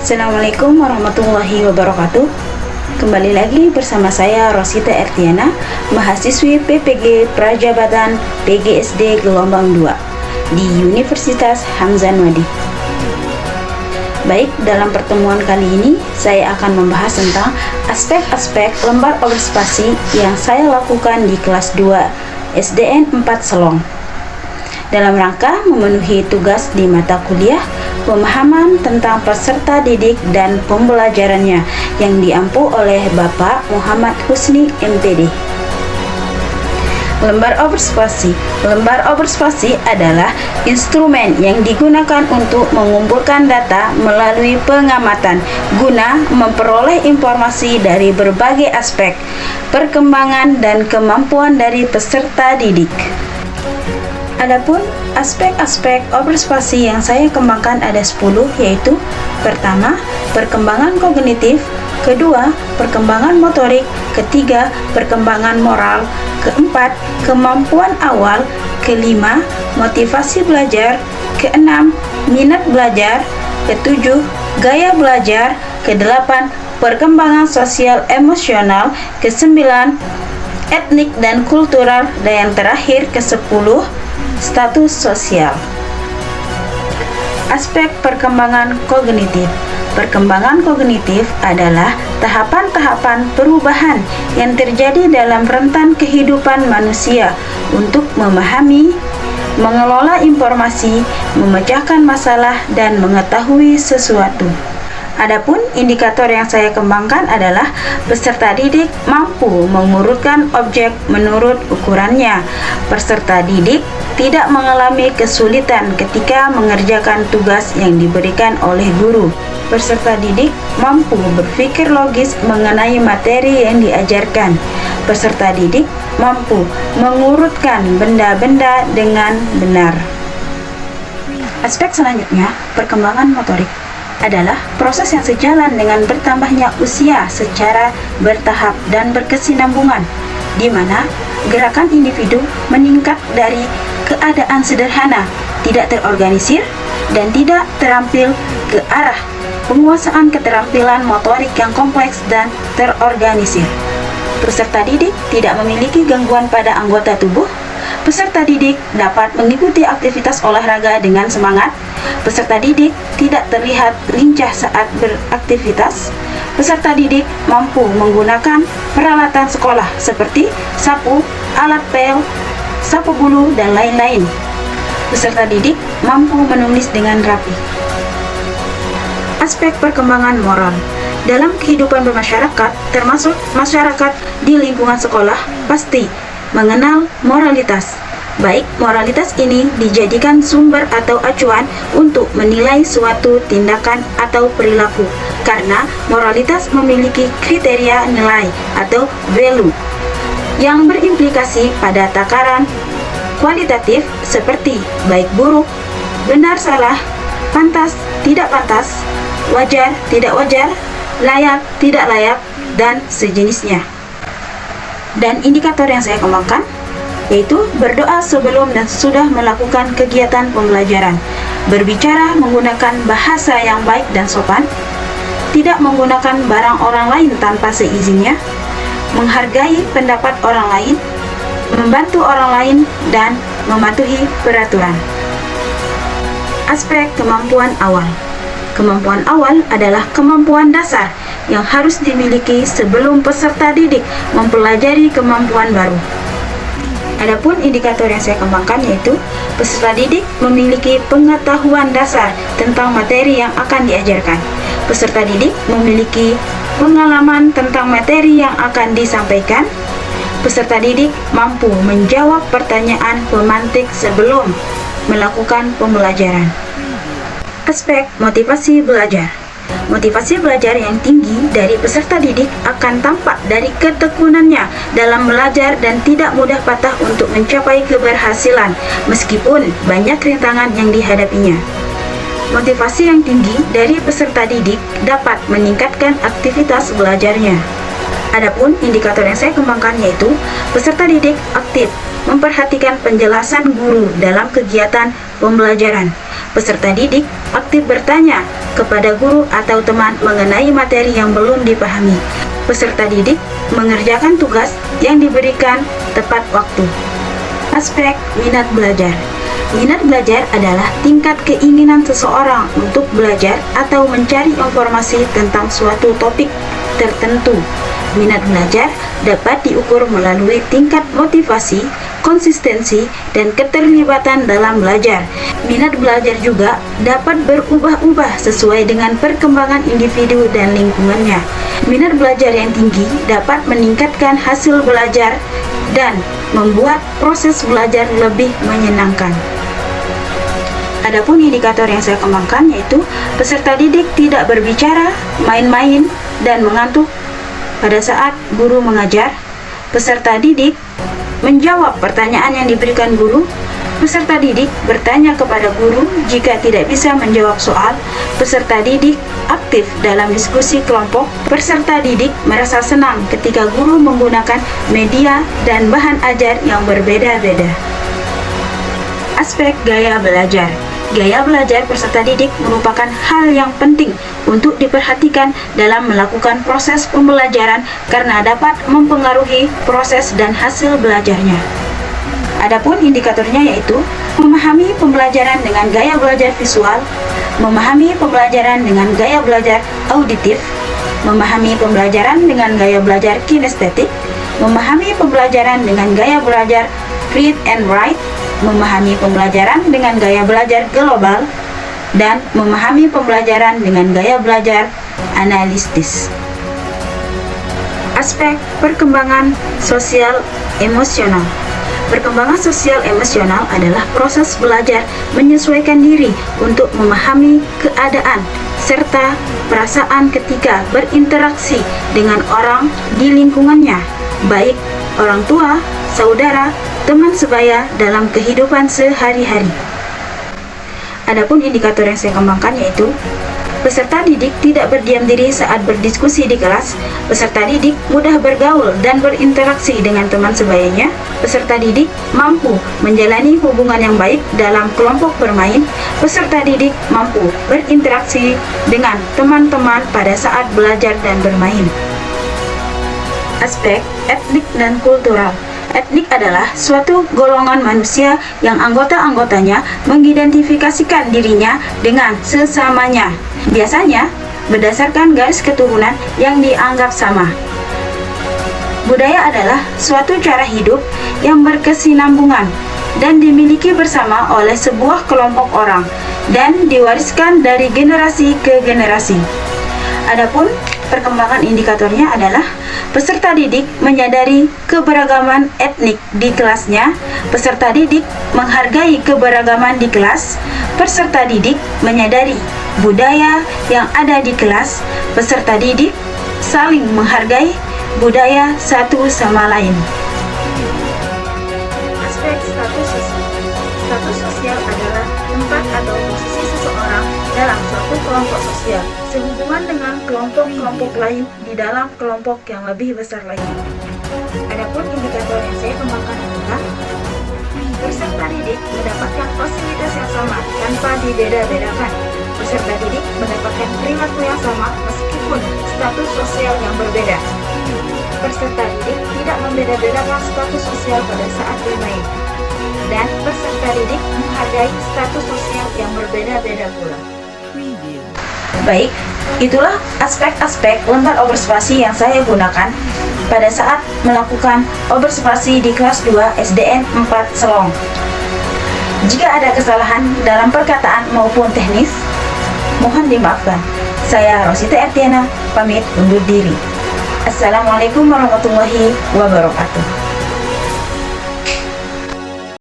Assalamualaikum warahmatullahi wabarakatuh. Kembali lagi bersama saya Rosita Ertiana, mahasiswi PPG Prajabatan PGSD Gelombang 2 di Universitas Hamzah Wadi. Baik, dalam pertemuan kali ini saya akan membahas tentang aspek-aspek lembar observasi yang saya lakukan di kelas 2 SDN 4 Selong dalam rangka memenuhi tugas di mata kuliah pemahaman tentang peserta didik dan pembelajarannya yang diampu oleh Bapak Muhammad Husni MPD. Lembar observasi adalah instrumen yang digunakan untuk mengumpulkan data melalui pengamatan guna memperoleh informasi dari berbagai aspek perkembangan dan kemampuan dari peserta didik. Adapun aspek-aspek observasi yang saya kembangkan ada 10, yaitu pertama, perkembangan kognitif, kedua, perkembangan motorik, ketiga, perkembangan moral, keempat, kemampuan awal, kelima, motivasi belajar, keenam, minat belajar, ketujuh, gaya belajar, kedelapan, perkembangan sosial emosional, kesembilan, etnik dan kultural, dan yang terakhir ke-10, status sosial. Aspek perkembangan kognitif. Perkembangan kognitif adalah tahapan-tahapan perubahan yang terjadi dalam rentan kehidupan manusia untuk memahami, mengelola informasi, memecahkan masalah, dan mengetahui sesuatu. Adapun indikator yang saya kembangkan adalah peserta didik mampu mengurutkan objek menurut ukurannya. Peserta didik tidak mengalami kesulitan ketika mengerjakan tugas yang diberikan oleh guru. Peserta didik mampu berpikir logis mengenai materi yang diajarkan. Peserta didik mampu mengurutkan benda-benda dengan benar. Aspek selanjutnya, perkembangan motorik adalah proses yang sejalan dengan bertambahnya usia secara bertahap dan berkesinambungan, di mana gerakan individu meningkat dari keadaan sederhana, tidak terorganisir, dan tidak terampil ke arah penguasaan keterampilan motorik yang kompleks dan terorganisir. Peserta didik tidak memiliki gangguan pada anggota tubuh. Peserta didik dapat mengikuti aktivitas olahraga dengan semangat. Peserta didik tidak terlihat lincah saat beraktivitas. Peserta didik mampu menggunakan peralatan sekolah seperti sapu, alat pel, sapu bulu, dan lain-lain. Peserta didik mampu menulis dengan rapi. Aspek perkembangan moral. Dalam kehidupan bermasyarakat, termasuk masyarakat di lingkungan sekolah, pasti mengenal moralitas. Baik, moralitas ini dijadikan sumber atau acuan untuk menilai suatu tindakan atau perilaku, karena moralitas memiliki kriteria nilai atau value yang berimplikasi pada takaran kualitatif seperti baik buruk, benar salah, pantas tidak pantas, wajar tidak wajar, layak tidak layak, dan sejenisnya. Dan indikator yang saya kembangkan yaitu berdoa sebelum dan sudah melakukan kegiatan pembelajaran, berbicara menggunakan bahasa yang baik dan sopan, tidak menggunakan barang orang lain tanpa seizinnya, menghargai pendapat orang lain, membantu orang lain, dan mematuhi peraturan. Aspek kemampuan awal. Kemampuan awal adalah kemampuan dasar yang harus dimiliki sebelum peserta didik mempelajari kemampuan baru. Adapun indikator yang saya kembangkan yaitu peserta didik memiliki pengetahuan dasar tentang materi yang akan diajarkan. Peserta didik memiliki pengalaman tentang materi yang akan disampaikan. Peserta didik mampu menjawab pertanyaan pemantik sebelum melakukan pembelajaran. Aspek motivasi belajar. Motivasi belajar yang tinggi dari peserta didik akan tampak dari ketekunannya dalam belajar dan tidak mudah patah untuk mencapai keberhasilan meskipun banyak rintangan yang dihadapinya. Motivasi yang tinggi dari peserta didik dapat meningkatkan aktivitas belajarnya. Adapun indikator yang saya kembangkan yaitu peserta didik aktif memperhatikan penjelasan guru dalam kegiatan pembelajaran. Peserta didik aktif bertanya kepada guru atau teman mengenai materi yang belum dipahami. Peserta didik mengerjakan tugas yang diberikan tepat waktu. Aspek minat belajar. Minat belajar adalah tingkat keinginan seseorang untuk belajar atau mencari informasi tentang suatu topik tertentu. Minat belajar dapat diukur melalui tingkat motivasi, konsistensi, dan keterlibatan dalam belajar. Minat belajar juga dapat berubah-ubah sesuai dengan perkembangan individu dan lingkungannya. Minat belajar yang tinggi dapat meningkatkan hasil belajar dan membuat proses belajar lebih menyenangkan. Adapun indikator yang saya kembangkan yaitu peserta didik tidak berbicara, main-main, dan mengantuk pada saat guru mengajar. Peserta didik menjawab pertanyaan yang diberikan guru. Peserta didik bertanya kepada guru jika tidak bisa menjawab soal. Peserta didik aktif dalam diskusi kelompok. Peserta didik merasa senang ketika guru menggunakan media dan bahan ajar yang berbeda-beda. Aspek gaya belajar. Gaya belajar peserta didik merupakan hal yang penting untuk diperhatikan dalam melakukan proses pembelajaran karena dapat mempengaruhi proses dan hasil belajarnya. Adapun indikatornya yaitu memahami pembelajaran dengan gaya belajar visual, memahami pembelajaran dengan gaya belajar auditif, memahami pembelajaran dengan gaya belajar kinestetik, memahami pembelajaran dengan gaya belajar read and write, memahami pembelajaran dengan gaya belajar global, dan memahami pembelajaran dengan gaya belajar analitis. Aspek perkembangan sosial emosional. Perkembangan sosial emosional adalah proses belajar menyesuaikan diri untuk memahami keadaan serta perasaan ketika berinteraksi dengan orang di lingkungannya, baik orang tua, saudara, teman sebaya dalam kehidupan sehari-hari. Adapun indikator yang saya kembangkan yaitu peserta didik tidak berdiam diri saat berdiskusi di kelas. Peserta didik mudah bergaul dan berinteraksi dengan teman sebayanya. Peserta didik mampu menjalani hubungan yang baik dalam kelompok bermain. Peserta didik mampu berinteraksi dengan teman-teman pada saat belajar dan bermain. Aspek etnik dan kultural. Etnik adalah suatu golongan manusia yang anggota-anggotanya mengidentifikasikan dirinya dengan sesamanya, biasanya berdasarkan garis keturunan yang dianggap sama. Budaya adalah suatu cara hidup yang berkesinambungan dan dimiliki bersama oleh sebuah kelompok orang dan diwariskan dari generasi ke generasi. Adapun perkembangan indikatornya adalah peserta didik menyadari keberagaman etnik di kelasnya. Peserta didik menghargai keberagaman di kelas. Peserta didik menyadari budaya yang ada di kelas. Peserta didik saling menghargai budaya satu sama lain. Aspek status sosial. Status sosial adalah tempat atau posisi seseorang dalam suatu kelompok sosial sehubungan dengan kelompok-kelompok lain di dalam kelompok yang lebih besar lagi. Adapun indikator yang saya kembangkan adalah peserta didik mendapatkan fasilitas yang sama tanpa dibeda-bedakan. Peserta didik mendapatkan perilaku yang sama meskipun status sosial yang berbeda. Peserta didik tidak membeda-bedakan status sosial pada saat bermain. Dan peserta didik menghargai status sosial yang berbeda-beda pula. Baik, itulah aspek-aspek lembar observasi yang saya gunakan pada saat melakukan observasi di kelas 2 SDN 4 Selong. Jika ada kesalahan dalam perkataan maupun teknis, mohon dimaafkan. Saya Rosita Ertiana, pamit undur diri. Assalamualaikum warahmatullahi wabarakatuh.